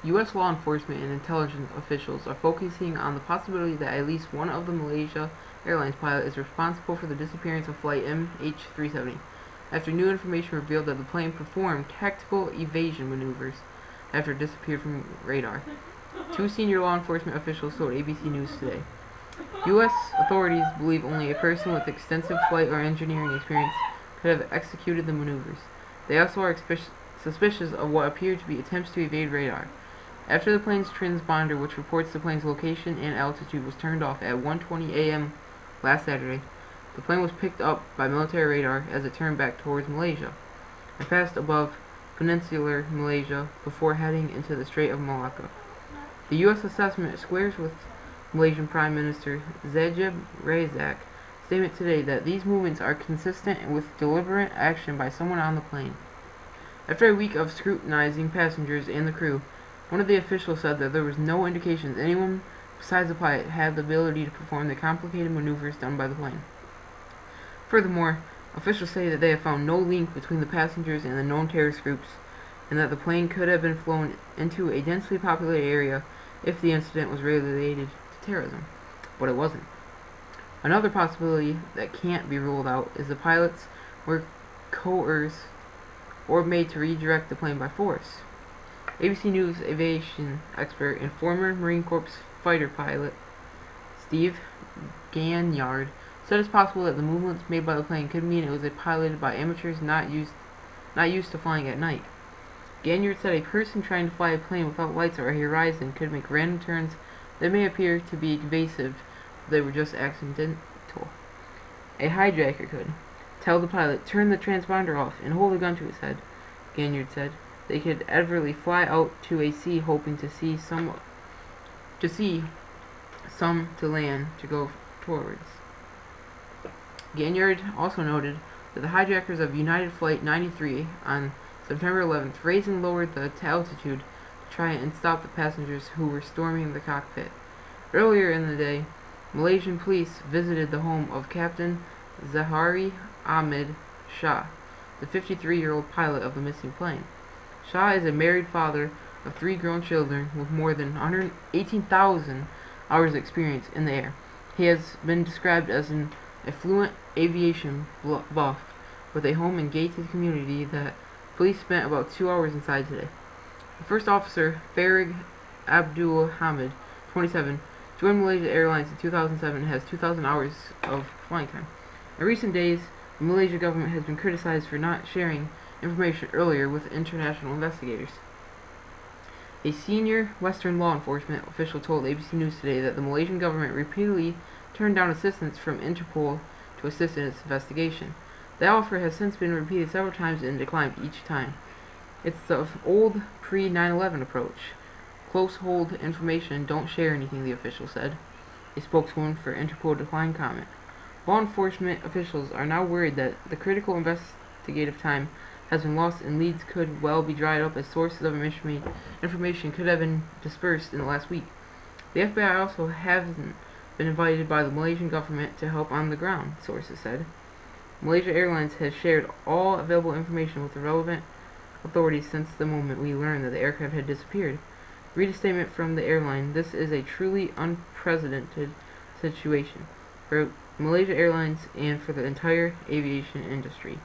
U.S. law enforcement and intelligence officials are focusing on the possibility that at least one of the Malaysia Airlines pilot is responsible for the disappearance of flight MH370, after new information revealed that the plane performed tactical evasion maneuvers after it disappeared from radar. Two senior law enforcement officials told ABC News today. U.S. authorities believe only a person with extensive flight or engineering experience could have executed the maneuvers. They also are suspicious of what appear to be attempts to evade radar. After the plane's transponder, which reports the plane's location and altitude, was turned off at 1:20 a.m. last Saturday, the plane was picked up by military radar as it turned back towards Malaysia and passed above peninsular Malaysia before heading into the Strait of Malacca. The U.S. assessment squares with Malaysian Prime Minister Najib Razak's statement today that these movements are consistent with deliberate action by someone on the plane. After a week of scrutinizing passengers and the crew, one of the officials said that there was no indications anyone besides the pilot had the ability to perform the complicated maneuvers done by the plane. Furthermore, officials say that they have found no link between the passengers and the known terrorist groups, and that the plane could have been flown into a densely populated area if the incident was related to terrorism, but it wasn't. Another possibility that can't be ruled out is the pilots were coerced or made to redirect the plane by force. ABC News aviation expert and former Marine Corps fighter pilot Steve Ganyard said it's possible that the movements made by the plane could mean it was piloted by amateurs not used to flying at night. Ganyard said a person trying to fly a plane without lights or a horizon could make random turns that may appear to be evasive, but they were just accidental. A hijacker could tell the pilot, turn the transponder off, and hold a gun to his head, Ganyard said. They could advertently fly out to a sea hoping to see some to land to go towards. Ganyard also noted that the hijackers of United Flight 93 on September 11th raised and lowered the altitude to try and stop the passengers who were storming the cockpit. Earlier in the day, Malaysian police visited the home of Captain Zahari Ahmed Shah, the 53-year-old pilot of the missing plane. Shah is a married father of 3 grown children with more than 118,000 hours of experience in the air. He has been described as an affluent aviation buff with a home and gated community that police spent about 2 hours inside today. The first officer, Farig Abdul Hamid, 27, joined Malaysia Airlines in 2007 and has 2,000 hours of flying time. In recent days, the Malaysian government has been criticized for not sharing information earlier with international investigators. A senior Western law enforcement official told ABC News today that the Malaysian government repeatedly turned down assistance from Interpol to assist in its investigation. The offer has since been repeated several times and declined each time. It's the old pre-9/11 approach. Close hold information, don't share anything, the official said. A spokeswoman for Interpol declined comment. Law enforcement officials are now worried that the critical investigative time has been lost and leads could well be dried up as sources of information could have been dispersed in the last week. The FBI also hasn't been invited by the Malaysian government to help on the ground, sources said. Malaysia Airlines has shared all available information with the relevant authorities since the moment we learned that the aircraft had disappeared. Read a statement from the airline. This is a truly unprecedented situation for Malaysia Airlines and for the entire aviation industry.